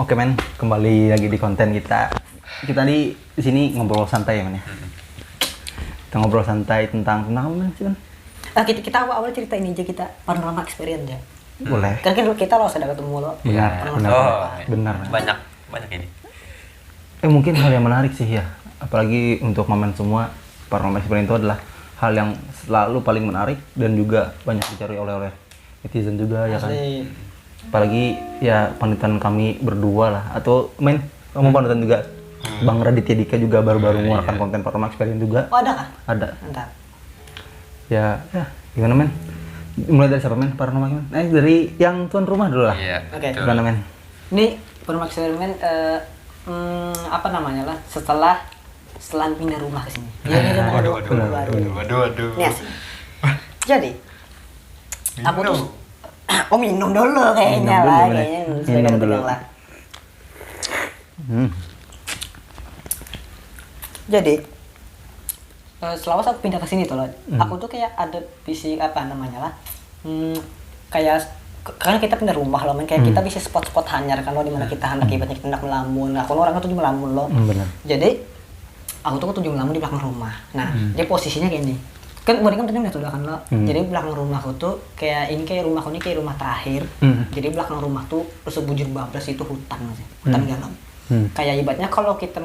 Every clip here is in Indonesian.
Oke men, kembali lagi di konten kita. Kita di sini ngobrol santai ya men ya. Kita ngobrol santai tentang apa men sih men? Kita awal cerita ini aja, kita paranormal experience ya. Boleh. Kan kita lo sudah ketemu lo. Benar, benar. Banyak ini. Mungkin hal yang menarik sih ya. Apalagi untuk momen semua, paranormal experience itu adalah hal yang selalu paling menarik dan juga banyak dicari oleh netizen juga ya kan. Apalagi ya panutan kami berdua lah, atau men kamu panutan juga Bang Raditya Dika juga baru-baru mengeluarkan konten paranormal experience juga. Oh ada kah? Ada. Mantap. Ya gimana men? Mulai dari siapa men paranormal men? Dari yang tuan rumah dulu lah. Iya. Oke. Gimana men? Ini paranormal experience apa namanya lah, setelah pindah rumah ke sini. Waduh. Ini asik. Jadi aku tuh minum dulu kayaknya lah, Minum dulu. Jadi selama aku pindah ke sini tuh loh, aku tuh kayak ada visi apa namanya lah, kayak karena kita pindah rumah loh, kayak kita bisa spot-spot hanyar kan loh, dimana kita hendak ibaratnya kita hendak melamun. Aku orangnya tuh melamun loh. Benar. Jadi aku tuh tujuh melamun di belakang rumah. Nah, dia posisinya kayak gini. Kan kemarin kan tadi udah kan lo. Jadi belakang rumahku tuh kayak rumahku ini kayak rumah terakhir. Jadi belakang rumah tuh sebujur bablas itu hutan masih. Hutan galau. Kayak ibaratnya kalau kita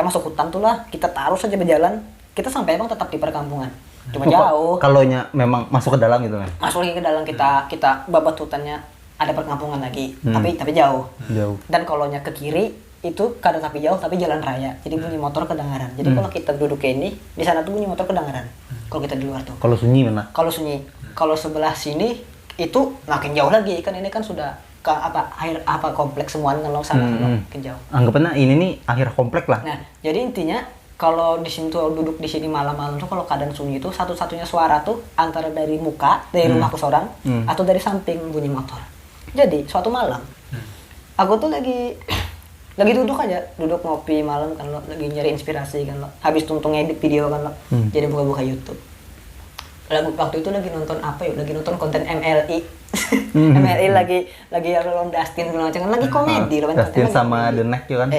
masuk hutan tuh lah, kita taruh saja berjalan, kita sampai emang tetap di perkampungan. Cuma jauh. Kalaunya memang masuk ke dalam gitu men. Masuk lagi ke dalam, kita babat hutannya, ada perkampungan lagi. Tapi jauh. Jauh. Dan kalaunya ke kiri itu kada tapi jauh, tapi jalan raya, jadi bunyi motor kedengaran. Jadi kalau kita duduk kayak ini, di sana tuh bunyi motor kedengaran. Kalau kita di luar tuh. Kalau sunyi mana? Kalau sunyi. Kalau sebelah sini itu makin jauh lagi, kan ini kan sudah ke kompleks semua kan lo sana makin jauh. Anggapannya ini nih akhir komplek lah. Nah, jadi intinya kalau di sini tuh duduk di sini malam-malam tuh kalau keadaan sunyi itu satu-satunya suara tuh antara dari muka, dari rumahku seorang atau dari samping bunyi motor. Jadi suatu malam aku tuh lagi duduk ngopi malam kan lo, lagi nyari inspirasi kan lo, habis tuntung edit video kan lo, jadi buka YouTube. Waktu itu lagi nonton lagi nonton konten MLI. MLI lagi Ron Dustin segala macam, lagi komedi loh. Dustin sama The Neck juga kan.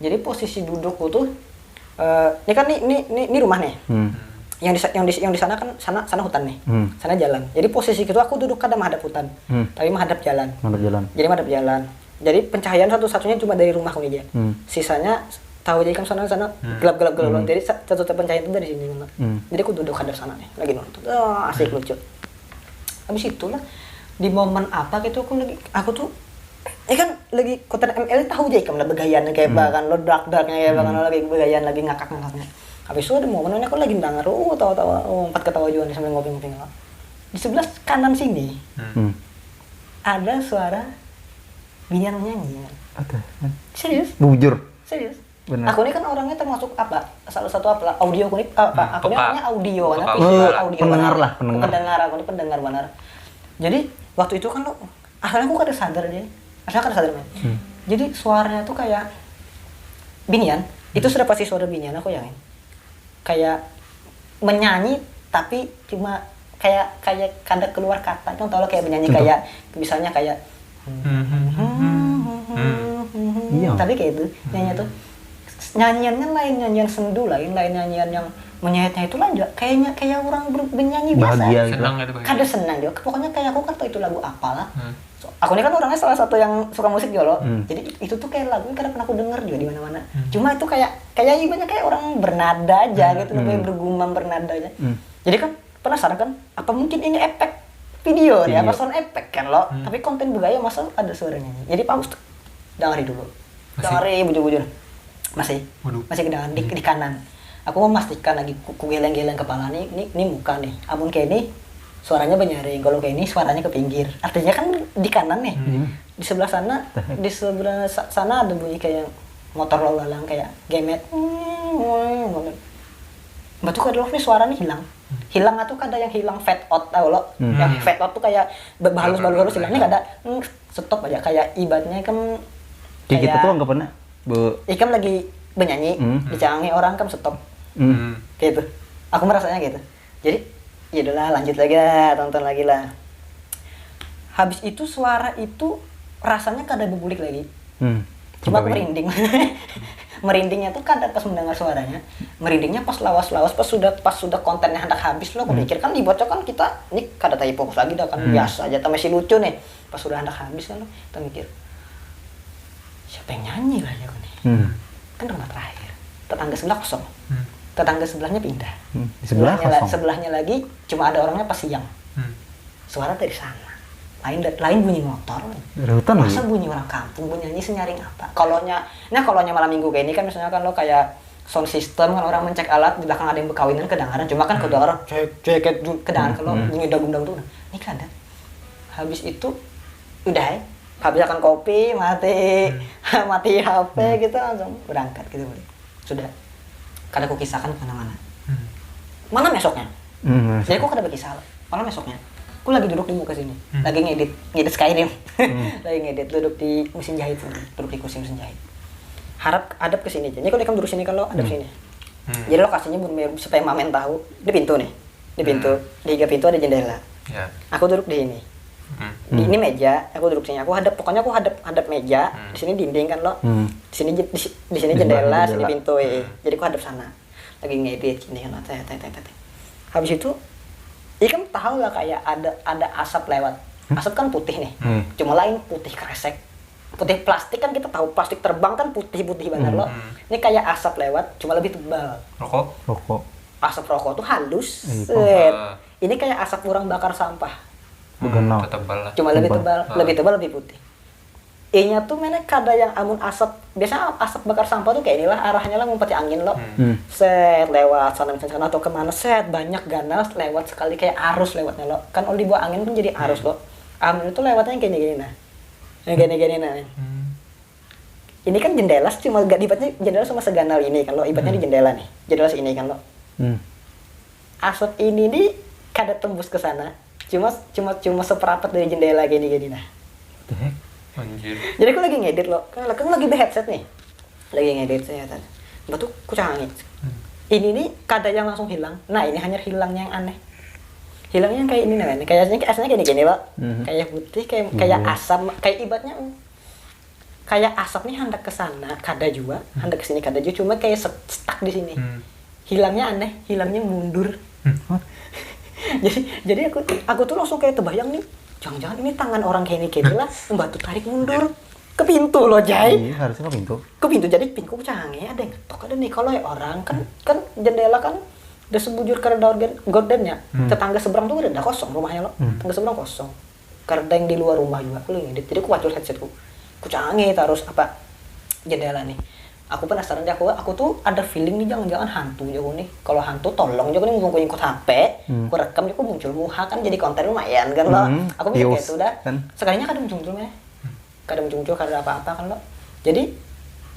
Jadi posisi dudukku tuh ini kan ini rumah nih. Yang di sana kan sana hutan nih. Sana jalan. Jadi posisi itu aku duduk kadang menghadap hutan. Tapi menghadap jalan. Jadi menghadap jalan. Jadi pencahayaan satu-satunya cuma dari rumahku nih dia. Sisanya tahu jadi kan sana gelap. Jadi satu pencahayaan itu dari sini. Jadi aku duduk hadap sana nih, lagi nonton. Asik lucu. Habis itulah di momen apa gitu aku tuh ini kan lagi konten ML tahu aja kan lah begayaan kayak bahkan lo dark-darknya kayak bahkan lo lagi begayaan lagi ngakak-ngakaknya. Habis itu ada momen aku lagi mendengar tawa-tawa empat ketawa juga nih sambil ngopi-ngopi. Di sebelah kanan sini ada suara binian nyanyi. Ada. Serius? Bujur. Serius? Benar. Aku ini kan orangnya termasuk salah satu audio aku ini aku ini orangnya audio kan, audio pendengar lah, pendengar. Aku ini pendengar benar. Jadi waktu itu kan lo asalnya aku kada sadar men. Jadi suaranya tuh kayak binian, itu sudah pasti suara binian aku yakin. Kayak menyanyi tapi cuma kayak kada keluar kata. Kan tahu lo kayak menyanyi kayak misalnya kayak tapi kayak itu nyanyian tuh nyanyiannya lain, nyanyian sendu lain nyanyian yang menyayatnya itu lain juga kayak orang bernyanyi biasa bahagia gitu. Kada senang dia pokoknya kayak aku kan tahu itu lagu apalah. Aku ini kan orangnya salah satu yang suka musik juga loh. Jadi itu tuh kayak lagu kadang pernah aku denger juga di mana-mana. Cuma itu kayak ibaratnya kayak orang bernada aja gitu, lebih bergumam bernada aja. Jadi kan penasaran kan apa mungkin ini efek video ya, apa sound effect kan lo. Tapi konten budaya masa ada suaranya. Jadi paus tuh dengari dulu. Dengari bujur-bujur. Masih kedengaran di kanan. Aku memastikan lagi ku geleng-geleng kepala nih muka nih. Amun kayak ini suaranya benyaring, kalau kayak ini suaranya ke pinggir. Artinya kan di kanan nih. Di sebelah sana ada bunyi kayak motor lalu lalang kayak gemet. Batu kadang nih suaranya hilang atau kada yang hilang fade out tau lo. Yang fade out tuh kayak halus hilang. Ini kada stop aja kayak ibaratnya kan kayak kita tuh anggapannya ikam lagi bernyanyi dicangi orang kan stop. Kayak gitu. Aku merasanya gitu. Jadi ya udahlah lanjut lagi lah, tonton lagi lah. Habis itu suara itu rasanya kada bebulik lagi. Cuma aku merinding. Merindingnya tuh kada pas mendengar suaranya. Merindingnya pas lawas-lawas pas sudah kontennya hendak habis lo. Aku pikir kan dibocok kan kita ini kada tayi fokus lagi dah kan biasa aja masih lucu nih. Pas sudah hendak habis kan lo kita mikir siapa yang nyanyi lah ya gue nih. Kan rumah terakhir. Tetangga sebelah kosong. Tetangga sebelahnya pindah. Sebelahnya lagi cuma ada orangnya pas siang. Suara dari sana. Lain bunyi motor. Masa bunyi orang kampung, bunyi nyanyi senyaring apa? Kalonya malam minggu kayak ini kan misalnya kan lo kayak sound system kan orang mencek alat di belakang ada yang berkawinan kedengaran, cuma kan kedengaran cek kedengaran kalau bunyi dagung-dagung tuh. Ini kan ada. Habis itu udah ya. Habis akan kopi, mati HP gitu langsung berangkat gitu balik. Sudah. Kada aku kisahkan kemana-mana. Malam esoknya. Jadi aku kada berkisah. Malam esoknya. Aku lagi duduk di muka sini, lagi ngedit Skyrim, lagi ngedit, duduk di mesin jahit, duduk di kursi mesin jahit. Harap hadap ke sini aja. Ini kalau kamu duduk sini kan lo hadap sini. Jadi lokasinya supaya mamen tahu, di pintu nih, di 3 pintu ada jendela. Aku duduk di ini. Ini meja, aku duduk sini. Pokoknya aku hadap meja. Di sini dinding kan lo. Di sini jendela, sini pintu. Jadi aku hadap sana. Lagi ngedit gini kan, habis itu kan tahu lah kayak ada asap lewat. Asap kan putih nih. Cuma lain putih kresek. Putih plastik kan kita tahu plastik terbang kan putih-putih banget loh. Ini kayak asap lewat cuma lebih tebal. Rokok. Asap rokok tuh halus. Ini kayak asap orang bakar sampah. Tebal lah. Cuma lebih tebal, lebih putih. E-nya tuh mana kada yang amun asap. Biasanya asap bakar sampah tuh kayak inilah arahnya lah ngumpeti angin loh. Set lewat sana atau kemana set banyak ganas lewat sekali kayak arus lewatnya loh. Kan kalau dibawa angin pun jadi arus loh. Angin itu lewatnya yang gini-gini nah. Yang gini-gini nah. Ini kan jendela cuma ibaratnya jendela sama seganal ini kan lo. Ibaratnya di jendela nih. Jendela sini kan lo. Asap ini nih kada tembus ke sana. Cuma seperapat dari jendela gini-gini nah. Anjir. Jadi aku lagi ngedit loh, kan lagi headset nih, lagi ngedit saya tadi. Batu kucangi. Ini nih kada yang langsung hilang. Nah ini hanya hilangnya yang aneh. Hilangnya yang kayak ini nih, kayaknya kayak gini loh, kayak putih, kayak asam, kayak ibaratnya kayak asap nih hendak ke sana, kada juga, hendak ke sini kada juga, cuma kayak stuck di sini. Hilangnya aneh, hilangnya mundur. jadi aku tuh langsung kayak terbayang nih. Jangan-jangan ini tangan orang kayak ini lah, batu tarik mundur ke pintu loh, Jai. Iya, harusnya ke pintu. Ke pintu, jadi pintu canggih ada yang ngetok ada nih. Kalau ya orang kan jendela kan udah sebujur karena gordennya. Tetangga seberang tuh udah kosong rumahnya loh. Tetangga seberang kosong. Karena yang di luar rumah juga. Aku lagi ngedit, jadi aku wacul headsetku. Aku canggih terus apa jendela nih. Aku penasaran deh, aku tuh ada feeling nih jangan-jangan hantu jago nih. Kalau hantu tolong jago nih mumpung ikut HP, aku rekam jago muncul muha kan jadi konten lumayan kan lo. Aku mikir kayak itu dah. Kan? Sekalinya kada muncul ya. Kada muncul kada apa-apa kan lo. Jadi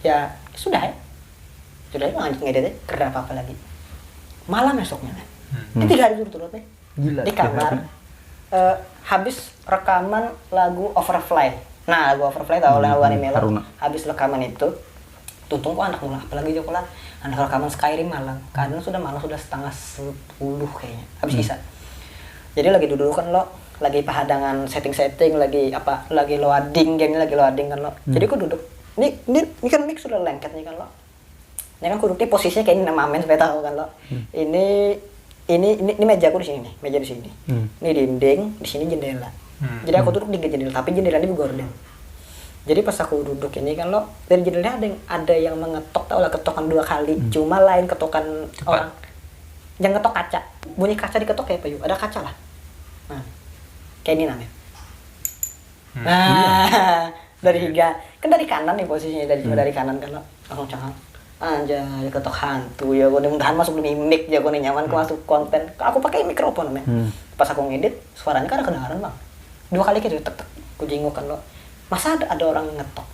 ya sudah ya. Sudah lanjut ngedit kada apa-apa lagi. Malam esoknya kan. Ini 3 hari turut-turut nih. Gila. Di kamar. Habis rekaman lagu Overfly. Nah, lagu Overfly tahu lagu anime lo. Habis rekaman itu Tuntung kok anak mulai apalagi Joko lah anak rekaman Skyrim malam karena sudah malam sudah 9:30 kayaknya habis isa. Jadi lagi duduk kan lo lagi pahadangan setting lagi loading game lagi loading kan lo. Jadi aku duduk ini kan mic sudah lengket nih kan lo. Ini kan aku duduk di posisinya kayak ini nama amen supaya tahu kan lo. Ini meja aku di sini nih, meja di sini. Ini dinding, di sini jendela. Jadi aku duduk di jendela tapi jendela ini gorden. Jadi pas aku duduk ini kan lo dari jendela ada yang mengetok, tau lah ketokan 2 kali. Cuma lain ketokan orang yang ngetok kaca. Bunyi kaca diketok kayak apa yuk? Ada kaca lah. Nah, kayak ini namanya. Nah, dari higa kan dari kanan nih posisinya dari kanan kan lo langsung cangang. Anjay, ketok hantu ya gue mudahan masuk di mic ya gue nyaman ke masuk konten. Aku pakai mikrofon men. Pas aku ngedit suaranya kan ada kedengaran bang. 2 kali kayak tek tek. Ku jenguk kan lo. Masa ada orang ngetok.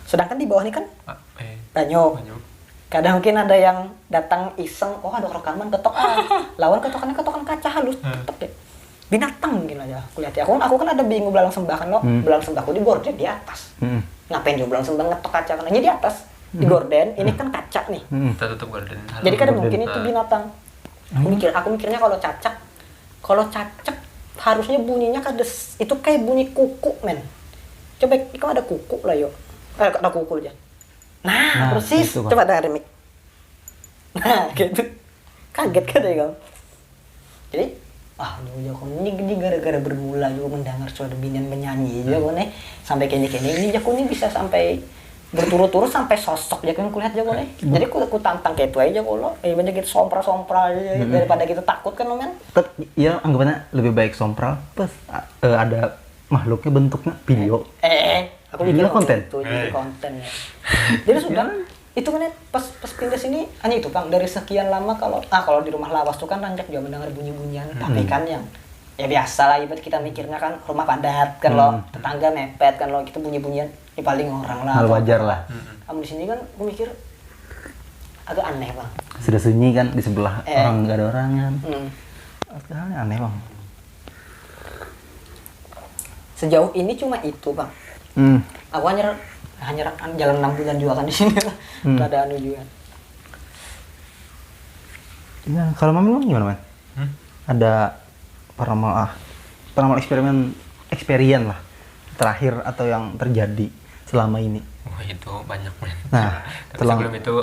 Sedangkan di bawah ini kan banyak. Kadang mungkin ada yang datang iseng, oh ada rekaman ketok lawan ketokannya ketokan kaca halus, tetep deh. Binatang gila aja. Aku lihat ya. Aku kan ada bingung belalang sembah kan lo. Belalang sembahku di gorden di atas. Ngapain juga belalang sembah ngetok kaca kan? Di atas. Di gorden, ini kan kaca nih. Kita tutup gorden. Jadi kadang mungkin itu binatang. Aku mikirnya kalau cacak harusnya bunyinya kades itu kayak bunyi kuku men. Coba ikam ada kuku lah yo. Ada kuku aja. Nah, persis. Gitu, Coba ada remik. Nah, gitu. Kaget kan ya kamu. Jadi, Joko ini gara-gara bermula juga mendengar suara binian menyanyi Joko nih sampai kayaknya ini Joko ini bisa sampai berturut-turut sampai sosok Joko yang kulihat Joko nih. Jadi ku tantang kayak itu aja Joko lo. Banyak gitu sompral aja daripada kita takut kan lo men. Ya anggapannya lebih baik sompral plus ada makhluknya bentuknya video. Aku mikir konten. Itu jadi konten ya. Jadi sudah itu kan pas pindah sini hanya itu Bang dari sekian lama kalau di rumah lawas tuh kan rancak juga mendengar bunyi-bunyian tapi kan yang ya biasa lah ibarat kita mikirnya kan rumah padat kan lo tetangga mepet kan lo gitu bunyi-bunyian ini paling orang lah hal wajar lah. Kamu di sini kan aku mikir agak aneh Bang. Sudah sunyi kan di sebelah orang nggak ada orang kan. Halnya aneh Bang. Sejauh ini cuma itu Bang. Aku hanya jalan 6 bulan juga kan di sini lah. Gak ada anu juga. Ya, kalau Mamin gimana, Man? Ada paranormal experience lah terakhir atau yang terjadi selama ini? Wah itu banyak men. Nah, tapi sebelum itu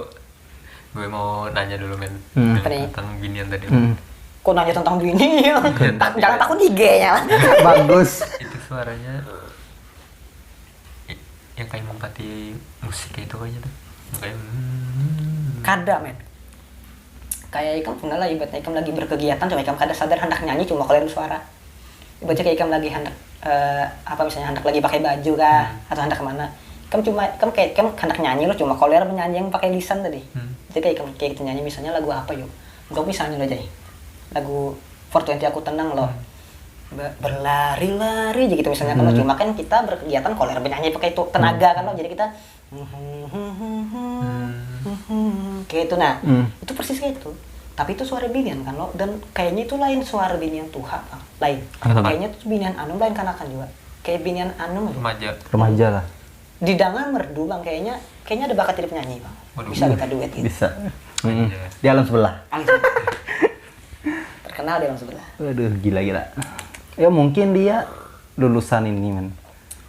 gue mau nanya dulu men tentang binian tadi. Kok nanya tentang bini ya? Jangan takut IG-nya lah. Bagus. Itu suaranya yang kayak mempati musik itu kayaknya tuh. Kayak Kada men. Kayak ikam pernah lah ibaratnya ikam lagi berkegiatan coba ikam kada sadar hendak nyanyi cuma kalau ada suara. Ibaratnya kayak ikam lagi hendak misalnya hendak lagi pakai baju kah atau hendak kemana. Ikam kayak hendak nyanyi lo cuma kalau menyanyi yang pakai lisan tadi. Jadi kayak ikam kayak gitu nyanyi misalnya lagu apa yuk. Untuk misalnya lo jadi lagu 420 aku tenang lo. Berlari-lari aja gitu misalnya kalau cuma kan kita berkegiatan kalau bernyanyi pakai itu tenaga kan lo jadi kita kayak itu nah itu persis kayak itu tapi itu suara binian kan lo dan kayaknya itu lain suara binian Tuhan lain kayaknya itu binian Anum lain kanakan juga kayak binian Anum remaja lah didangan merdu Bang kayaknya ada bakat jadi penyanyi Bang. Bisa kita duet gitu bisa di alam sebelah terkenal di alam sebelah. Waduh gila ya mungkin dia lulusan ini men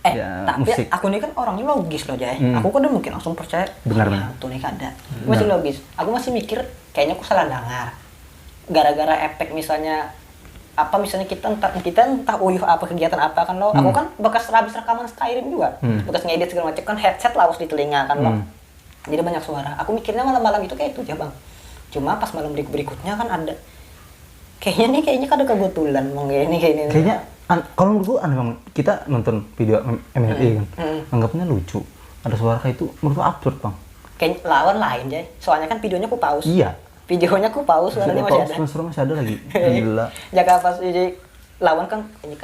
tapi musik. Aku ini kan orangnya logis loh Jay. Aku kan udah mungkin langsung percaya benar tuh nih ada masih logis. Aku masih mikir kayaknya aku salah dengar gara-gara efek misalnya kita entah uyuh apa kegiatan apa kan lo aku kan bekas habis rekaman Skyrim juga bekas ngedit segala macam kan headset lawas di telinga kan lo jadi banyak suara aku mikirnya malam-malam itu kayak itu aja Bang cuma pas malam berikutnya kan ada kayaknya ada kebetulan kayaknya kalau menurut gua aneh Bang kita nonton video MLI kan anggapnya lucu ada suara kayak itu menurut gua absurd Bang kayak lawan lain Jay soalnya kan videonya aku pause videonya aku pause suaranya masih ada lagi gila jaga pas jadi lawan kan ini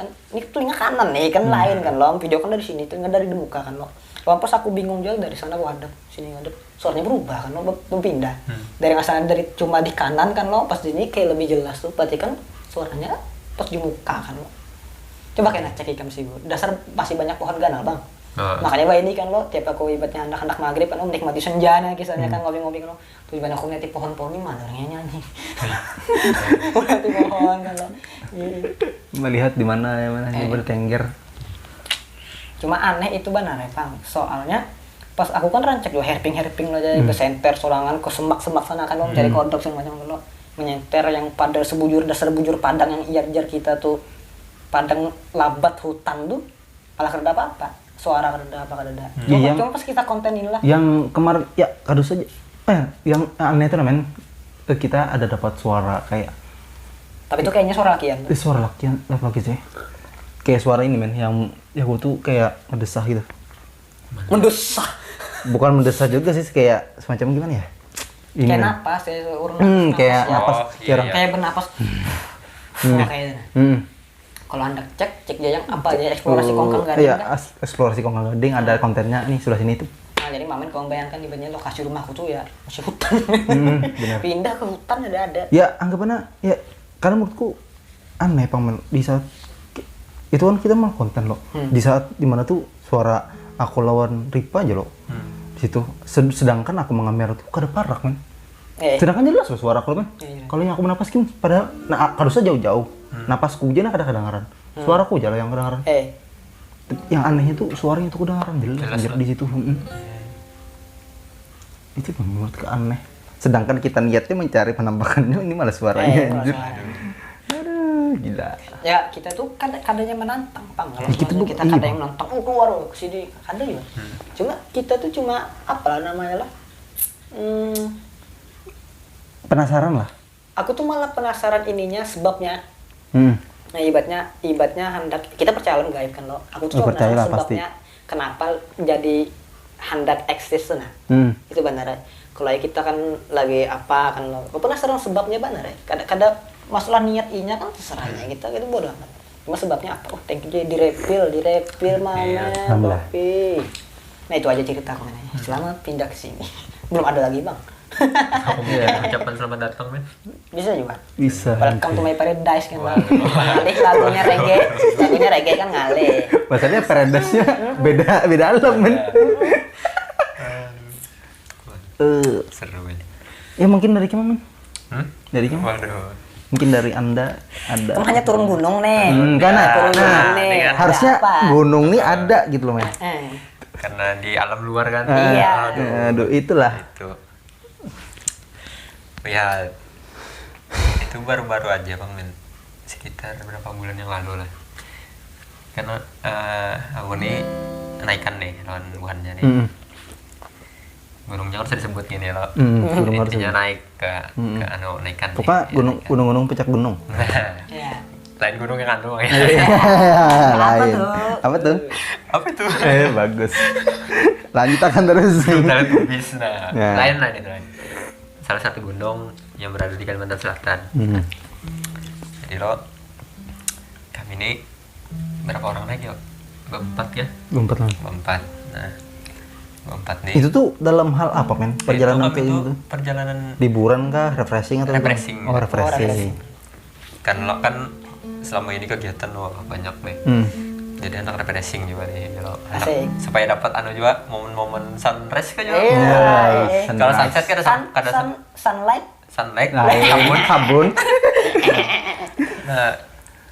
telinga kanan nih kan lain kan lo video kan dari sini telinga dari di muka kan lo pas aku bingung juga dari sana gua hadap sini ngadep suaranya berubah kan lo berpindah dari asalnya dari cuma di kanan kan lo pas di sini kayak lebih jelas tuh berarti kan suaranya pas di muka kan lo coba kayak cek ikam sih dasar masih banyak pohon ganal Bang makanya ini kan lo tiap aku ibaratnya hendak maghrib kan lo menikmati senjana kisahnya kan ngopi-ngopi kan lo tuh ibaratnya aku ngeliat pohon-pohon ini mana orangnya nyanyi ngeliat pohon kan lo melihat di mana dia bertengger cuma aneh itu benar ya Bang soalnya pas aku kan rancak juga herping lo jadi besenter sorangan ke semak-semak sana kan lo mencari kodok segala macam lo menyenter yang pada dasar bujur padang yang ijar kita tuh padang labat hutan tuh malah kereda apa suara kereda cuma pas kita konten inilah yang kemarin ya kado saja yang aneh itu namanya kita ada dapat suara kayak tapi itu kayaknya suara lakian suara laki sih kayak suara ini men yang aku tuh kayak ngedesah gitu mendesah bukan mendesah juga sih kayak semacam gimana ya ini kayak napas kayak napas kayak bernapas kayak kalau anda cek dia yang apa aja eksplorasi Kongkang Gading iya eksplorasi Kongkang Gading ada kontennya nih sebelah sini tuh nah jadi Mamen kalau bayangkan ibaratnya lokasi rumahku tuh ya masih hutan pindah ke hutan ada ya anggapannya ya karena menurutku aneh Pamen di saat itu kan kita mah konten loh di saat dimana tuh suara aku lawan Ripa aja loh di situ sedangkan aku mengamer tuh kada parak men sedangkan jelas loh suara aku men kalau yang aku menapas kan padahal harusnya jauh-jauh napasku aja nah kada kedengaran suaraku aja lah yang kedengaran Yang anehnya tuh suaranya tuh kedengaran jelas anjir di situ. Itu menurutku aneh. Sedangkan kita niatnya mencari penampakannya, ini malah suaranya anjir. Aduh, gila. Ya kita tuh kadangnya menantang, Pang. Kalau kita kita kadang yang menantang, keluar ke sini, ada juga. Cuma kita tuh cuma apa namanya lah? Penasaran lah. Aku tuh malah penasaran ininya sebabnya. Nah, ibaratnya hendak kita percaya alam gaib kan lo. Aku tuh penasaran sebabnya kenapa jadi hendak eksis nah. Itu benar. Kalau kita kan lagi apa kan lo. Aku penasaran sebabnya benar ya. Kadang masalah niat inya kan terserahnya kita gitu bodoh amat. Cuma sebabnya apa? Oh, thank you direpil mana, Bopi. Nah, itu aja cerita aku nanya. Selamat pindah ke sini. Belum ada lagi, Bang. Ucapan selamat datang, men. Bisa juga. Bisa. Welcome to my paradise kan, Bang. Ngalih lagunya reggae kan ngalih. Maksudnya paradise-nya beda alam, men. Seru men. Ya mungkin dari gimana, men? Dari gimana? Waduh. Mungkin dari Anda ada. Kan hanya turun gunung nih. Turun gunung nih. Harusnya gunung nih ada gitu loh, men. Karena di alam luar kan. Iya. Aduh, itulah. Itu. Ya, itu baru-baru aja Bang men. Sekitar berapa bulan yang lalu lah. Karena aku nih naikkan nih lawan Wuhannya nih. Gunungnya harus disebut gini loh. Intinya naik ke naikkan. Pokoknya gunung-gunung puncak gunung. Iya. Lain gunung yang anu ya. Lain. Apa tuh? Apa itu? Bagus. Lanjutkan terus. Jalan Kubis lain itu lain. Salah satu gunung yang berada di Kalimantan Selatan. Jadi lo kami ini berapa orang naik yuk? Berempat ya? Berempat. Nah, berempat nih. Itu tuh dalam hal apa, men? Perjalanan ke itu? Perjalanan liburan kah? Refreshing atau? Refreshing. Oh, refreshing. Kan lo kan selama ini kegiatan lo banyak nih. Jadi anak refreshing juga nih, lo supaya dapat juga momen-momen sunrise kan juga. Kalau sunset kan ada sunlight. Kabun. Nah,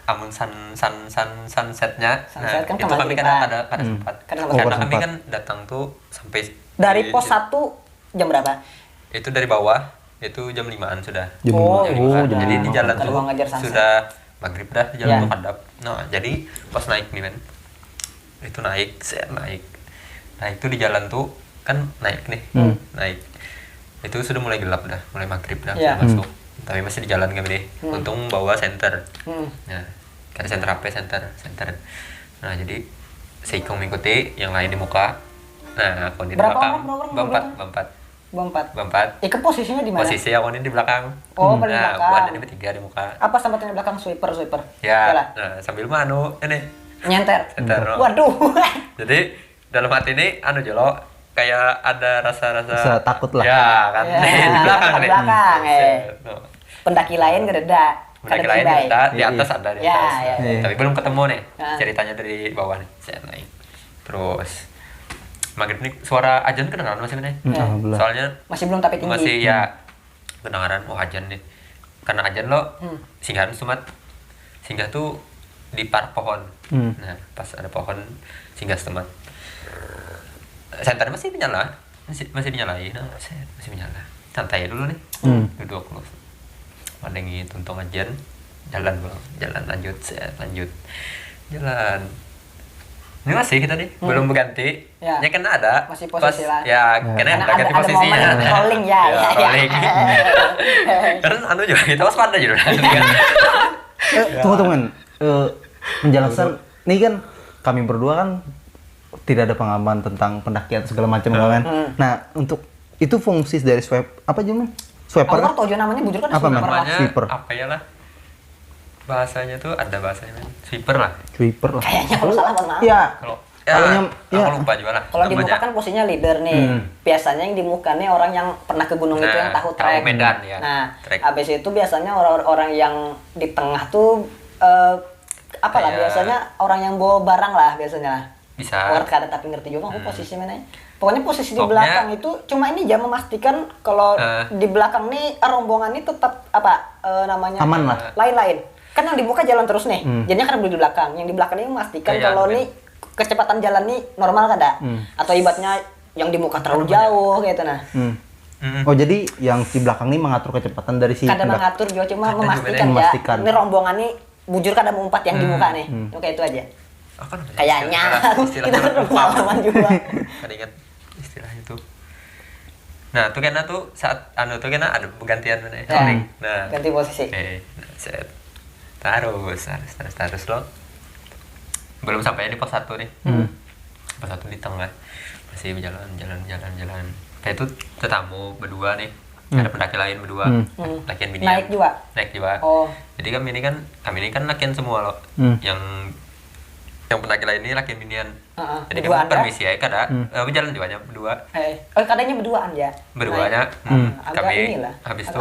amun sunsetnya. Sunset kan itu kami kan ada sempat. Karena kami kan datang tuh sampai dari pos 1 jam berapa? Itu dari bawah itu jam 5-an sudah. Jadi di jalan tuh sudah maghrib dah di jalan tuh hadap. Nah, jadi pas naik nih men. Itu naik. Nah, itu di jalan tuh kan naik nih. Naik. Itu sudah mulai gelap dah, mulai maghrib dah masuk. Tapi masih di jalan kami nih. Untung bawa senter. Nah, kan senter HP senter. Nah, jadi seikong mengikuti, yang lain di muka. Nah, aku di belakang. Berempat. Ke posisinya di mana? Posisi aku di belakang. Oh, paling belakang. belakang. Nah, ini bertiga di muka. Apa sambatnya di belakang sweeper? Ya. Nah, sambil ini. Nyenter. Senter. Waduh. Jadi dalam hati ini jolo kayak ada rasa takut lah. Ya, kan. Di belakang nih. Pendaki lain gereda. Pendaki lain gereda, di atas ada di atas. Tapi belum ketemu nih. Ceritanya dari bawah nih. Saya naik. Terus maghrib nih suara ajan kedengaran masih nih. Soalnya masih belum tapi tinggi. Masih ya kedengaran ajan nih. Karena ajan lo singgahan sumat. Singgah tuh di park pohon. Nah, pas ada pohon singgah setempat. Senter masih menyala. Masih dinyalain. Nah, masih menyala. Santai dulu nih. Duduk lo. Mandengin tuntung ajan. Jalan lanjut. Jalan. Ini masih kita nih, belum berganti. Ya kan ada. Masih posisi lah. Ya, karena ada ganti posisinya. Ada rolling ya. Rolling. Karena juga kita waspada juga. Tunggu, men. Menjelaskan, ini kan kami berdua kan tidak ada pengalaman tentang pendakian segala macam kan. Nah, untuk itu fungsi dari apa aja, men? Sweeper. Aku tahu namanya bujur kan apa namanya? Sweeper. Apa ya lah? Bahasanya tuh ada bahasanya, men. Sweeper lah. Kayaknya kalau salah Bang. Iya. Aku lupa juga lah. Kalau di muka kan posisinya leader nih. Biasanya yang di muka nih orang yang pernah ke gunung itu yang tahu trek. Medan ya. Nah, habis itu biasanya orang-orang yang di tengah tuh biasanya orang yang bawa barang lah biasanya. Bisa. Orang kada tapi ngerti juga aku posisi mana. Pokoknya posisi di belakang itu cuma ini aja memastikan kalau di belakang nih rombongan ini tetap namanya aman lah. Lain-lain. Kan yang di muka jalan terus nih. Jadinya kan di belakang. Yang di belakang ini memastikan kalau nih kecepatan jalan nih normal kada? Atau ibaratnya yang di muka terlalu jauh gitu nah. Oh jadi yang si belakang nih mengatur kecepatan dari si kada mengatur juga cuma memastikan ya. Ini rombongan nih bujur kada mau umpat yang di muka nih. Kayak itu aja. Kayaknya kita pengalaman juga. Kada ingat istilahnya tuh. Nah, tuh kena tuh saat tuh kena ada pergantian mana ya. Nah, ganti posisi. Oke. Nah, set. Terus lo. Belum sampai di pos 1 nih. Pos 1 di tengah. Masih berjalan. Kayak itu tetamu berdua nih. Ada pendaki lain berdua. Lakian binian. Naik juga. Oh. Jadi kami ini kan lakian semua loh. Yang pendaki lain ini lakian binian. Jadi kami permisi ya kada. Berjalan juga aja berdua. Kadanya berduaan ya. Berduanya. Kami habis itu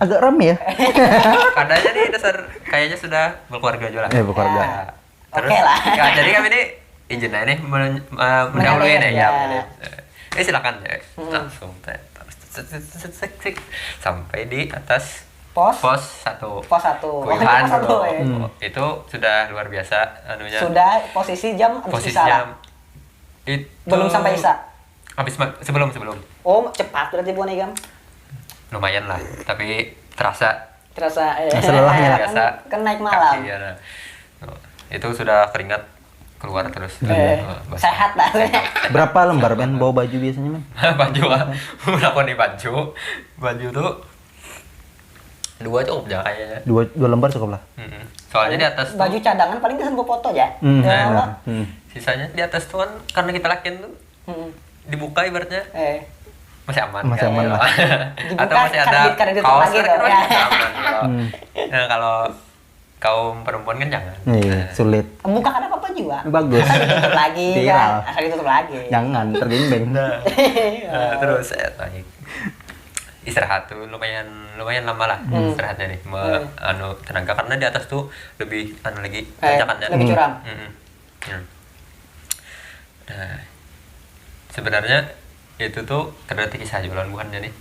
agak rame ya. Kadanya nih dasar kayaknya sudah berkeluarga juga lah. Berkeluarga. Terus jadi kami ini izin aja nih mendahului nih ya. Silakan ya. Langsung sampai di atas pos 1. Kuyuhan bro. Itu sudah luar biasa anunya. Sudah posisi jam itu belum sampai Isya. Sebelum. Oh, cepat berarti Bu Negam. Lumayan lah, tapi terasa lelahnya biasa. Kan naik malam. Kaki, ya, nah. Itu sudah keringat keluar terus. Sehat dah. Berapa lembar men bawa baju biasanya men? Baju berapa nih baju tuh 2 cukup ya kayaknya. 2 lembar cukup lah. Soalnya di atas baju cadangan paling bisa gue foto ya. Sisanya di atas tuh kan karena kita lakin tuh dibuka ibaratnya masih aman lah. Atau masih ada kaos kan masih aman. Nah kalau kaum perempuan kan jangan. Sulit. Buka kan apa juga. Bagus. Tutup lagi kan. Asal ditutup lagi. Jangan tergengbeng. Terus naik. Istirahat tuh lumayan lama lah istirahatnya nih tenaga karena di atas tuh lebih lagi tanjakannya lebih curam. Nah sebenarnya itu tuh ternyata kisah jualan bukannya nih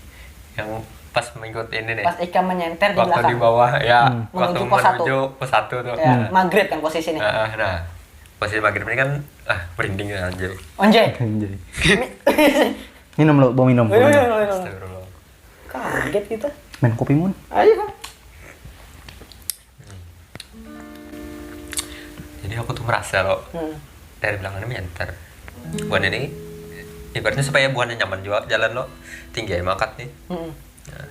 yang pas mengikut ini nih pas Ika menyenter di belakang waktu di bawah ya menuju waktu pos 1 tuh maghrib kan posisi nih. Nah posisi maghrib ini kan berinding aja anjay minum lo bawa minum. Kaget kita. Main kopi mun. Ayo. Jadi aku tuh merasa loh dari belakang ini menyenter. Buan ini ibaratnya supaya buannya nyaman juga jalan lo tinggi aja makat nih. Nah,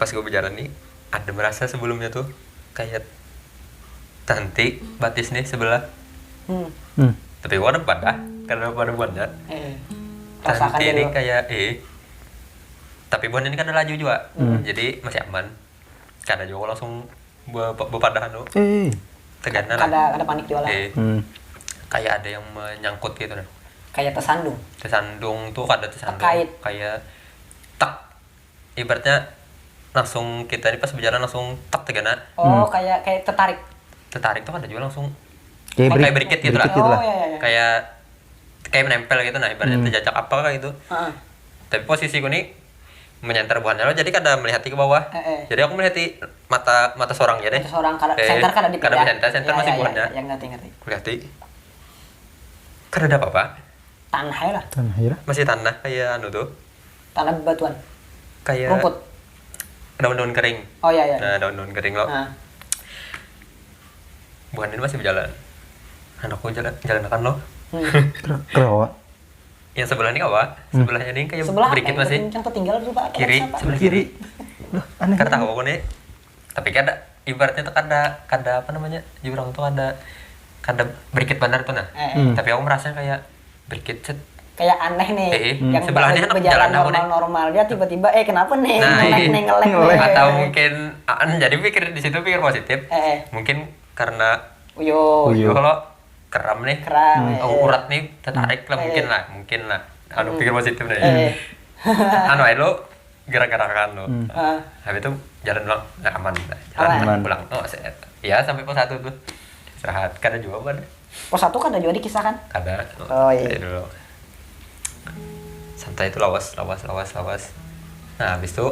pas gue berjalan nih ada merasa sebelumnya tuh kayak cantik batis nih sebelah. Tapi gue ada pada karena pada buannya. Cantik ini kayak tapi buan ini kan ada laju juga, jadi masih aman. Karena juga langsung berpadahan lo. Tegana lah. Ada panik juga lah. Kayak ada yang menyangkut gitu nah. Kayak tersandung. Tersandung tuh ada tersandung. Terkait. Kayak tak. Ibaratnya langsung kita ini pas berjalan langsung tak tegana. Oh, kayak tertarik. Tertarik tuh ada juga langsung. Kayak berikit gitu lah. Iya. Kayak menempel gitu nah. Ibaratnya terjajak apa kayak gitu. Tapi posisiku nih menyenter buahnya lo jadi kada melihat ke bawah. Jadi aku melihat mata seorang ya deh. Mata seorang center kada di kada center masih buahnya. Yang ngerti. Lihat kada ada apa-apa. Tanah ya lah. Masih tanah kayak tuh. Tanah batuan. Kayak rumput. Daun-daun kering. Oh iya. Nah, daun-daun kering lo. Buah ini masih berjalan. Anakku jalan lo. Kerawa. Yang sebelah ini kawa, sebelahnya ini kayak berikit masih. Yang tertinggal tuh Pak. Kiri, sebelah kiri. Aneh. Karena tahu aku nih. Tapi kada ibaratnya tuh kada apa namanya? Jurang tuh kada berikit benar tuh nah. Tapi aku merasa kayak berikit set. Kayak aneh nih. Yang sebelahnya berjalan normal dia tiba-tiba kenapa nih? Ngelek. Atau mungkin jadi pikir di situ pikir positif. Mungkin karena kalau keram nih, urat nih tertarik lah mungkin lah. Pikir positif nih. Lo gara-gara kan lo. Habis itu jalan pulang, aman. Pulang. Ya sampai pos 1 tuh istirahat. Kada juga kan? Pos 1 kada juga dikisahkan? Kada. Oh iya. Dulu. Santai itu lawas. Nah habis itu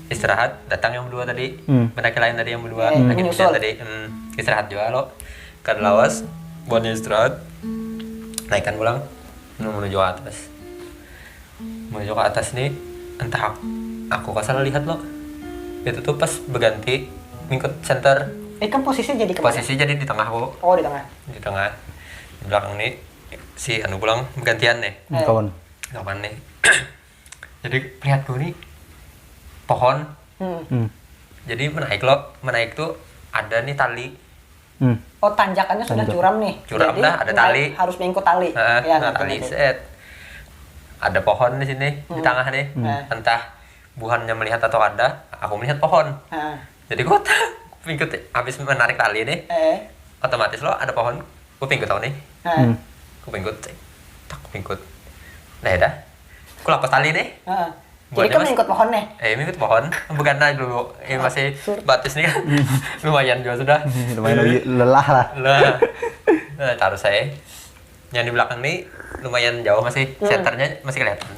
istirahat datang yang berdua tadi, pendaki lain tadi yang berdua, pendaki tadi istirahat juga lo. Kada lawas. buatnya istirahat, naikkan pulang menuju ke atas. Menuju ke atas nih, entah aku gak salah lihat loh, itu tuh pas berganti ngikut center. Kan posisi jadi kemana? Posisi jadi di tengah kok. Oh, di tengah. Di tengah. Di belakang nih si anu pulang gantian nih. Kawan nih. Jadi lihatku nih pohon. Jadi menaik tuh ada nih tali. Oh, tanjakannya sudah curam nih. Curam dah, ada tali. Harus mengikut tali. Nah, tali set. Ada pohon di sini di tengah nih. Entah buhannya melihat atau ada, aku melihat pohon. Jadi gua pingkut habis menarik tali nih. Otomatis lo ada pohon, gua pingkut tau nih. Gua pingkut. Nah, dah. Gua lepas tali nih. Jadi kan mengikut pohon nih? Mengikut pohon. Bukan naik dulu. Masih batis nih kan. Lumayan juga sudah. Lumayan lelah lah. Nah, taruh saya. Yang di belakang nih lumayan jauh masih. Senternya masih kelihatan.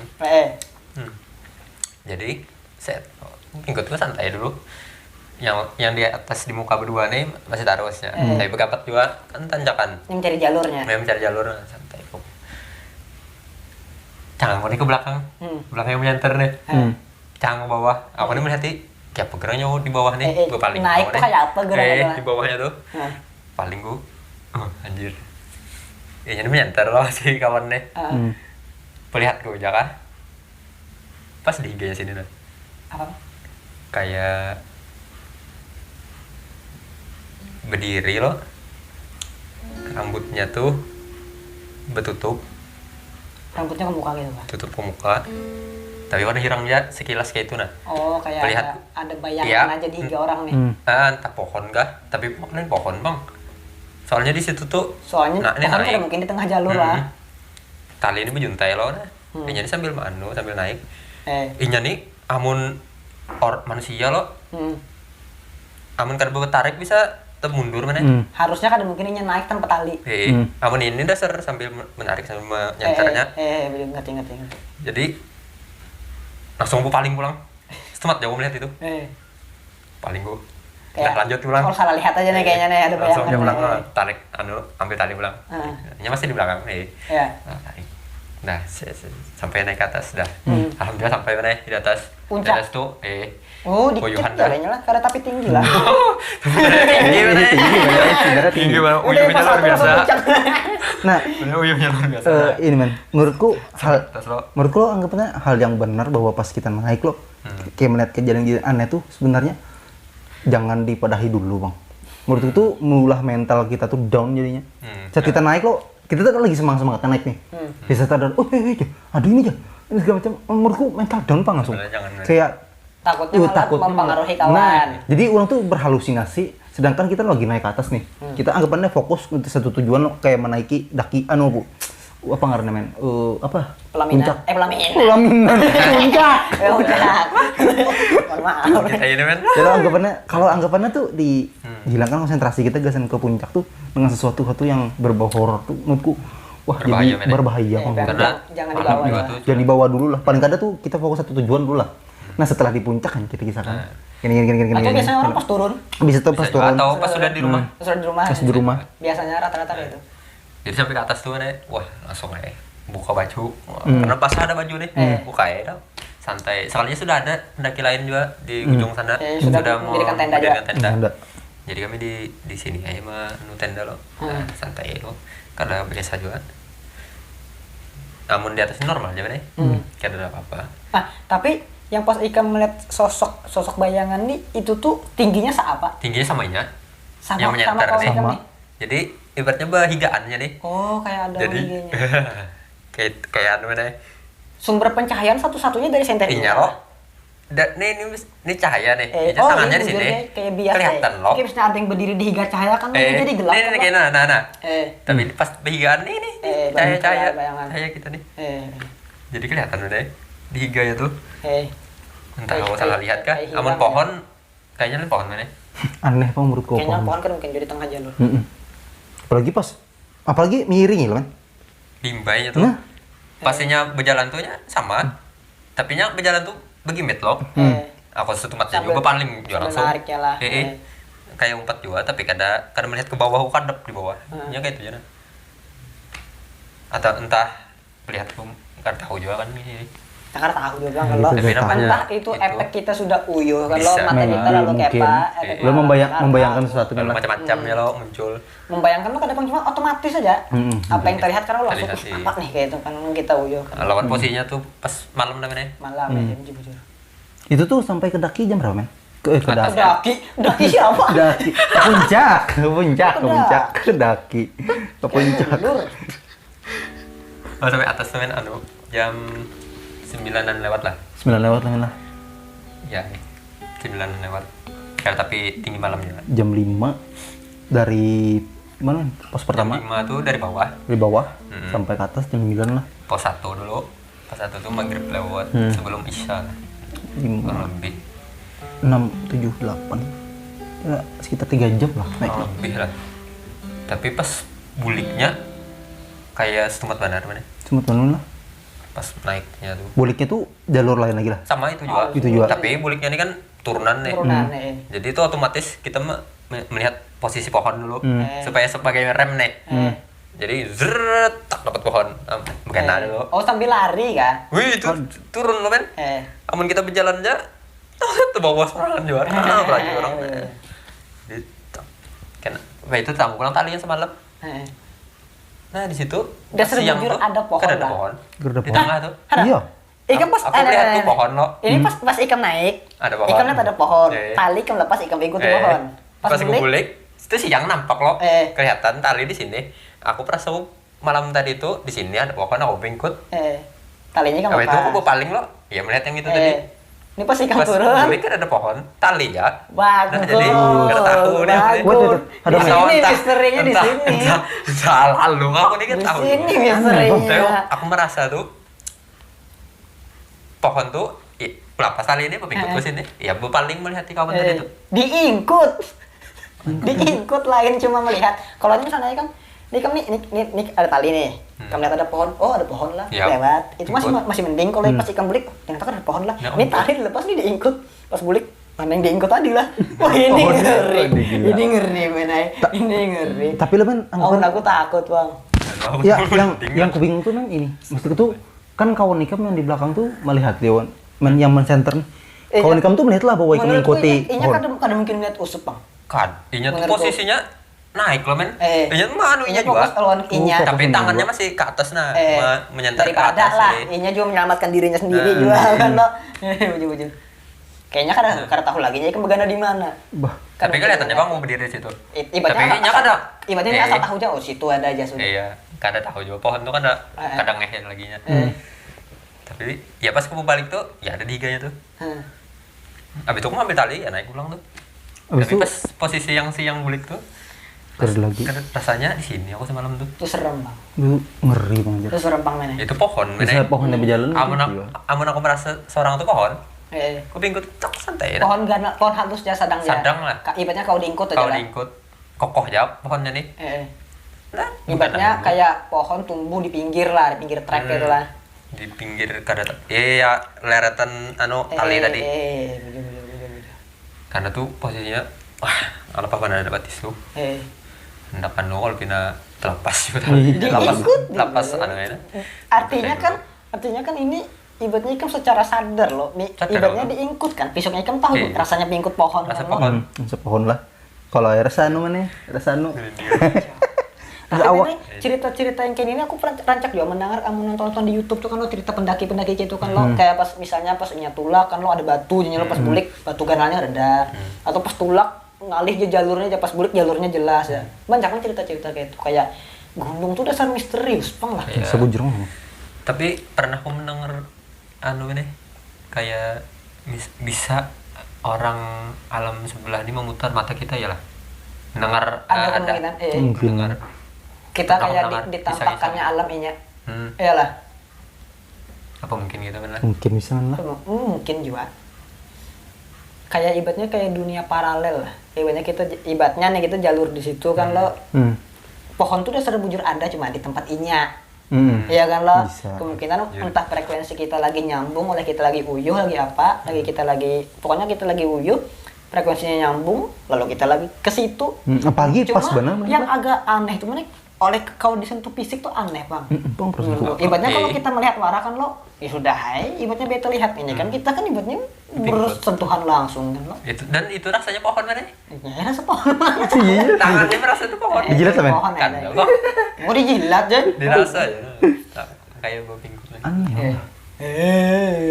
Jadi, mengikut gua santai dulu. Yang di atas di muka berdua nih masih tarusnya. Tapi begapat juga kan tanjakan. Yang mencari jalurnya. Mencari jalur santai kok. Jangan mau nih ke belakang. Belakang yang menyenter nih. Jangan ke bawah. Aku nih melihat kayak pegerangnya di bawah nih. Gue paling naik tuh kayak apa gerak-gerak. Di bawahnya tuh. Paling gue anjir. Ini menyenter loh si kawan nih. Perlihat gue aja pas di higanya sini nih. Apa? Kayak berdiri loh, rambutnya tuh betutup. Rambutnya ke muka gitu Pak? Tutup ke muka, tapi warna hitam ya sekilas kayak itu nah. Oh, kayak Melihat, ada bayangan aja di hingga orang nih. Entah pohon kah, tapi pohon bang. Soalnya di situ tuh. Soalnya pohon kan mungkin di tengah jalur lah. Tali ini berjuntai loh nah. Ini sambil sambil naik. Ini nih amun manusia loh. Amun kada bertarik bisa mundur mana? Harusnya kan mungkin ini naik tanpa tali. Amun ini dasar sambil menarik sambil menyenternya. Ngerti. Jadi langsung gue paling pulang. Setemat jauh melihat itu. Paling gue. Udah lanjut pulang. Kalau salah lihat aja nih kayaknya nih ada bayangan. Langsung pulang tarik ambil tali pulang. Ini masih di belakang nih. Nah, sampai naik ke atas dah. Alhamdulillah sampai naik di atas. Puncak. Di atas tuh dikit jalannya lah, karena tapi tinggi lah. Tinggi banget. Uyuhnya luar biasa. Nah, uyuhnya luar biasa. Ini men, menurutku anggapannya hal yang benar bahwa pas kita naik lo, kayak melihat kejadian aneh tuh sebenarnya jangan dipadahi dulu bang. Menurutku tuh mulah mental kita tuh down jadinya. Saat kita naik lo, kita tuh lagi semangat naik nih. Bisa sadar, aduh ini aja, ini segala macam. Menurutku mental down bang langsung. Kayak takutnya malah mempengaruhi kawan. Nah, jadi orang tuh berhalusinasi, sedangkan kita lagi naik ke atas nih. Kita anggapannya fokus untuk satu tujuan lo, kayak menaiki daki apa ngarannya men? Apa? Pelaminan. Pelaminan. Puncak. Mohon maaf. Kayak ini men. Jadi kalau anggapannya tuh dihilangkan konsentrasi kita gasan ke puncak tuh dengan sesuatu yang berbau horor tuh menurutku berbahaya, jadi berbahaya jangan dibawa dulu lah. Paling kada tuh kita fokus satu tujuan dulu lah. Nah setelah di puncak kan kita kisahkan. Gini. Atau biasanya orang pas turun. Bisa tuh pas turun. Atau pas sudah di rumah. Pas di rumah. Biasanya rata-rata itu. Jadi sampai ke atas tuh nih, wah langsung buka baju. Karena pas ada baju nih, buka dong. Santai. Sekalinya sudah ada pendaki lain juga di ujung sana. Sudah mau mendirikan tenda. Jadi kami di sini aja mah tenda loh. Santai loh. Karena biasa juga. Namun di atas normal aja nih. Kayak ada apa-apa. Nah, tapi yang pas Ika melihat sosok bayangan nih itu tuh tingginya seapa? Tingginya samanya. Sama yang menyenter nih. Sama. Jadi ibaratnya bahigaannya nih. Oh, kayak ada higanya. kayak anu nih. Sumber pencahayaan satu-satunya dari senter ini. Iya loh. Ini cahaya nih. Tangannya di sini. Kayak biasa. Kelihatan loh. Kayak misalnya ada yang berdiri di higa cahaya kan jadi gelap. Ini kayak nah. Tapi pas bahigaan ini cahaya kita nih. Jadi kelihatan udah di higanya tuh. Entah kamu salah lihat kah? Amun pohon, kayaknya pohon mana? Aneh pak menurutku. Kayaknya pohon kan mungkin jadi tengah jalur. Apalagi miring ya kan? Limbainya tuh. Pastinya berjalan tuhnya sama. Tapi nya berjalan tuh begimit loh. Aku setumatnya juga paling jual langsung. kayak umpat juga, tapi kada melihat ke bawah, kadep di bawah. Ya kayak itu aja. Atau entah melihat kada tahu juga kan ini. Karena tahu juga kalau entah itu efek kita sudah uyuh kalau mata kita lalu kepa, lo membayangkan sesuatu macam-macam ya lo muncul. Membayangkan lo kadang cuma otomatis saja. Apa yang terlihat karena lo langsung apa nih kayak itu kan kita uyuh. Lawan posisinya tuh pas malam namanya. Malam ya bujur. Itu tuh sampai ke daki jam berapa men? Ke daki siapa? Daki ke daki. Ke puncak. Oh, sampai atas men jam 9-an lewat lah. 9 lewat lah. Ya, 9-an lewat. Karena tapi tinggi malamnya. Jam 5 dari mana? Pos pertama. Jam 5 tuh dari bawah. Dari bawah sampai ke atas jam 9 lah. Pos 1 dulu. Pos 1 tuh maghrib lewat sebelum isya. 5 lebih. 6, 7, 8. Ya, sekitar 3 jam lah naik. Lebih lah. Tapi pas buliknya kayak setempat benar mana? Sempat mana lah. Pas naiknya tuh. Buliknya tuh jalur lain lagi lah. Sama itu juga. Itu juga. Tapi buliknya ini kan turunan nih. Jadi itu otomatis kita melihat posisi pohon dulu supaya sebagai rem nih. Jadi zret tak dapat pohon. Bukan dulu. Oh sambil lari kan? Wih itu turun loh men. Amun kita berjalan aja tuh bawa serangan juga. Apalagi orang. Jadi kan itu tamu kurang talinya semalam. Nah di situ siang tuh ada pohon. Kan ada pohon. Di tengah tuh. Iya. Ikam pas aku lihat tuh pohon lo. Ini pas Ikam naik. Ada pohon. Ikam lihat ada pohon. Tali Ikam lepas Ikam ikut pohon. Pas gulik itu siang nampak lo. Kelihatan tali di sini. Aku perasa malam tadi itu di sini ada pohon aku bingkut. Talinya kan lepas. Itu aku paling lo. Ya melihat yang itu tadi. Ini pas Ikam turun. Gulik kan ada pohon tali ya. Bagus. Nah, jadi nggak tahu nih. Ada sini misterinya di sini. Salah lu aku nih kan tahu. Di sini misterinya. Aku merasa tuh pohon tuh pelapas tali ini pepingkut ke sini. Ya paling melihat di kawan tadi itu. Diingkut lain cuma melihat. Kalau ini misalnya kan ini ada tali nih. Kamu lihat ada pohon. Oh, ada pohon lah. Lewat. Itu masih mending kalau pas ikan bulik. Ternyata kan ada pohon lah. Ini tali dilepas nih diingkut. Pas bulik mana yang diingkut tadi lah. Wah, ini ngeri. Ini ngeri menai. Ini ngeri. Tapi lo men, aku takut, Bang. Ya, yang aku bingung tuh men ini. Mesti itu kan kawan Ikam yang di belakang tuh melihat dia yang men-center nih. Kawan Ikam tuh melihat lah bahwa Ikam mengikuti. Inya kadang mungkin melihat usup, Bang. Inya tuh posisinya naik loh men. Inya mah Inya juga. Tapi tangannya masih ke atas nah, menyentar ke atas lah. Inya juga menyelamatkan dirinya sendiri juga kan lo. Bujur. Kayaknya karena tahu lagi Inya kan begana di mana. Tapi kelihatannya Bang mau berdiri di situ. Tapi Inya kada. Ibaratnya asal tahu aja situ ada aja sudah. Iya, kada tahu juga pohon tuh kan kadang ngehe laginya. Tapi ya pas aku balik tuh ya ada diganya tuh. Abis itu aku ngambil tali ya naik pulang tuh. Tapi pas posisi yang siang bulik tuh lagi. Rasanya di sini aku semalam tuh. Itu serem bang. Itu ngeri bang. Itu serem bang mana? Itu pohon. Bisa pohon yang berjalan. Amun aku merasa seorang tuh pohon. Aku bingkut tak santai. Pohon halus aja sadang ya. Sadang lah. Ibaratnya kau diingkut aja. Kau diingkut. Kokoh aja pohonnya nih. Nah, ibaratnya kayak pohon tumbuh di pinggir lah, di pinggir trek gitu lah. Di pinggir kada ya leretan tali tadi. Karena tuh posisinya wah, ala apa ada batis tuh. Hendakan lo kalau pina terlepas juga tadi. Lepas ya. Artinya kan ini ibaratnya Ikam secara sadar loh. Ibaratnya diingkut kan. Besoknya Ikam tahu rasanya diingkut pohon. Rasa pohon. Sepohon lah. Kalau air rasanu mana? Rasanu. Tapi cerita-cerita yang kayak ini aku rancak juga mendengar kamu nonton di YouTube tuh kan lo cerita pendaki-pendaki itu kan lo kayak pas misalnya pas tulak kan lo ada batu jadi lo pas bulik batu ganalnya reda atau pas tulak ngalih je jalurnya pas bulik jalurnya jelas ya. Banyak kan cerita-cerita kayak itu kayak gunung tuh dasar misterius bang lah. Sebujurnya. Tapi pernah aku mendengar ini kayak bisa orang alam sebelah ini memutar mata kita ya lah. Mendengar ada kemungkinan kita kayak ditampakkannya alam inya. Iyalah. Apa mungkin gitu kan lah? Mungkin bisa lah. Mungkin juga. Kayak ibaratnya kayak dunia paralel lah. Ibaratnya nih kita jalur di situ kan lo. Pohon tuh udah serbujur ada cuma di tempat inya. Iya kan lo. Bisa. Kemungkinan entah frekuensi kita lagi nyambung oleh kita lagi uyuh lagi apa, pokoknya kita lagi uyuh. frekuensinya nyambung, lalu kita lagi ke situ. Apalagi pas benar. Yang agak aneh itu mana? Oleh kalau disentuh fisik tuh aneh bang. Ibaratnya kalau kita melihat wara kan lo, ya sudah, ibaratnya beta lihat ini kan kita kan ibaratnya bersentuhan langsung kan lo. Dan itu rasanya pohon mana? Ya rasa pohon. Tangannya merasa itu pohon. Dijilat men? Kan Mau dijilat aja. Dirasa aja. Kayak bau pingkut. Aneh.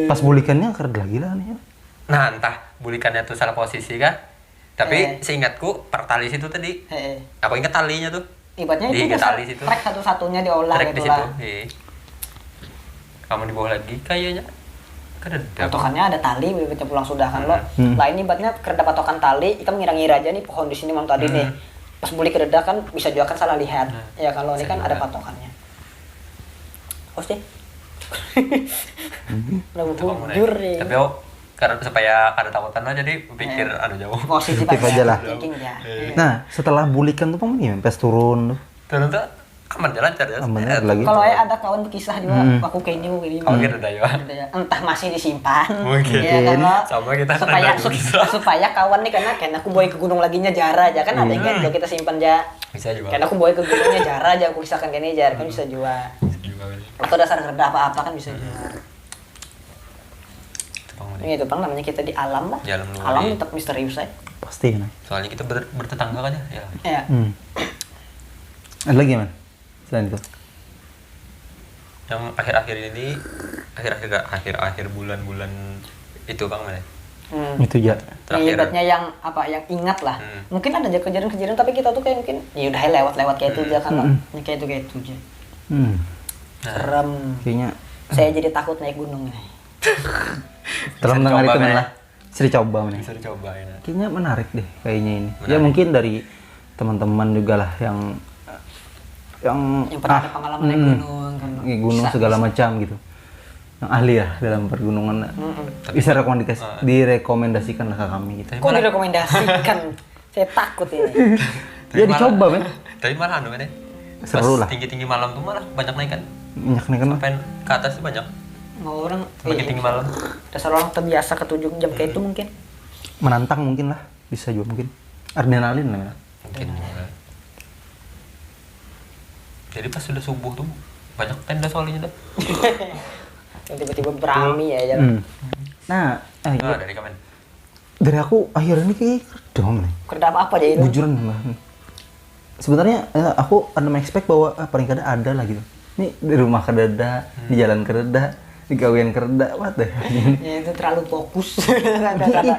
Pas bulikannya keren lagi lah nih. Nah entah bulikannya tuh salah posisi kan. Tapi seingatku per tali situ tadi. Aku ingat talinya tuh. Ibaratnya itu track satu-satunya diolah track gitu di lah. situ. Kamu di bawah lagi kayaknya. Patokannya ada tali, bibitnya pulang sudah kan lo. Lah ini ibaratnya kereda patokan tali, kita mengira-ngira aja nih pohon di sini mam tadi nih. Pas buli kereda kan bisa juga kan salah lihat. Ya kalau ini kan ada patokannya. Host deh. Udah bujur nih. Tapi karena supaya ada takutan aja jadi pikir jauh. Positif aja lah. Ya. Nah, setelah bulikan tuh Pang gimana? Pas turun tuh. Turun tuh aman lancar ya. Lagi. Kalau ada kawan berkisah juga, aku kayak ini. Oh gitu dah ya. Entah masih disimpan. Mungkin. Ya, sama kita supaya kawan nih karena aku bawa ke gunung laginya jara aja kan ada kan kalau kita simpan aja. Bisa juga. Karena aku bawa ke gunungnya jara aja aku kisahkan kayak ini jar kan bisa juga. Atau dasar kerja apa-apa kan bisa juga. Itu Bang namanya kita di alam lah. Alam tetap misterius aja. Pasti kan. Soalnya kita bertetangga kan ya. Iya. Ada lagi man? Selain itu? Yang akhir-akhir bulan-bulan itu Bang mana? Itu ya. Ibaratnya yang apa yang ingat lah. Mungkin ada aja kejadian-kejadian tapi kita tuh kayak mungkin ya udah lewat kayak itu aja kan lah. Kayak itu aja. Serem. Kayaknya saya jadi takut naik gunung nih. Terus mendengar itu lah. Bisa dicoba men. Bisa dicoba ya. Kayaknya menarik deh kayaknya ini. Ya mungkin dari teman-teman juga lah yang pernah ada pengalaman naik gunung kan. Gunung segala macam gitu. Yang ahli lah dalam pergunungan. Bisa direkomendasikan lah ke kami gitu. Kok direkomendasikan? Saya takut ini. Ya dicoba men. Tapi malah men. Seru lah. Tinggi-tinggi malam tuh malah banyak naik kan. Banyak naik kan. Sampai ke atas tuh banyak. Mau orang semakin tinggi malam. Dasar orang terbiasa ke 7 jam kayak itu mungkin. Menantang mungkin lah. Bisa juga mungkin. Adrenalin lah. Mungkin. Jadi pas sudah subuh tuh banyak tenda soalnya dah. Yang tiba-tiba berami ya jalan. Nah, dari kamen. Dari aku akhirnya ini kayak kerdom nih. Kerda apa aja itu? Bujuran lah. Sebenarnya aku expect bahwa paling kada ada lah gitu. Ini di rumah kereda, di jalan kereda, di gawean kereda, what the hell. Ya itu terlalu fokus.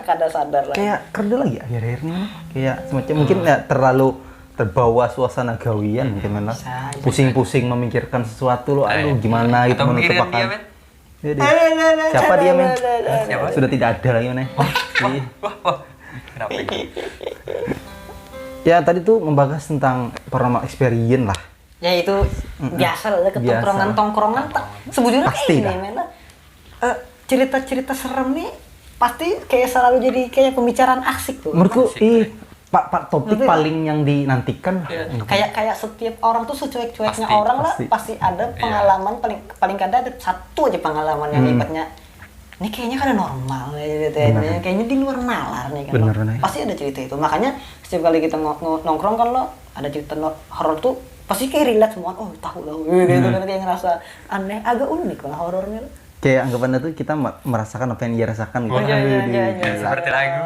Kada sadar lah. Kayak kereda lagi akhir-akhir ini. Kayak semacam mungkin ya terlalu terbawa suasana gawian mungkin mana. Pusing-pusing memikirkan sesuatu lo, aduh gimana gitu menutupakan. Siapa dia men? Siapa? Sudah tidak ada lagi men. Wah. Kenapa ini? Ya tadi tuh membahas tentang paranormal experience lah. Ya itu biasa lah ke tongkrongan sebujurnya pasti kayak ini men. Cerita-cerita serem nih pasti kayak selalu jadi kayak pembicaraan asik tuh. Menurutku Pak topik paling yang dinantikan. Kayak setiap orang tuh secuek-cueknya orang lah pasti ada pengalaman paling kada ada satu aja pengalaman yang hebatnya. Ini kayaknya kan normal gitu ya. Kayaknya di luar nalar nih kan. Pasti ada cerita itu. Makanya setiap kali kita nongkrong kan lo ada cerita horor tuh pasti kayak relate semua. Oh, tahu lah. Gitu kan kayak ngerasa aneh, agak unik lah horornya. Kayak anggapannya tuh kita merasakan apa yang dia rasakan gitu. Iya. Seperti lagu.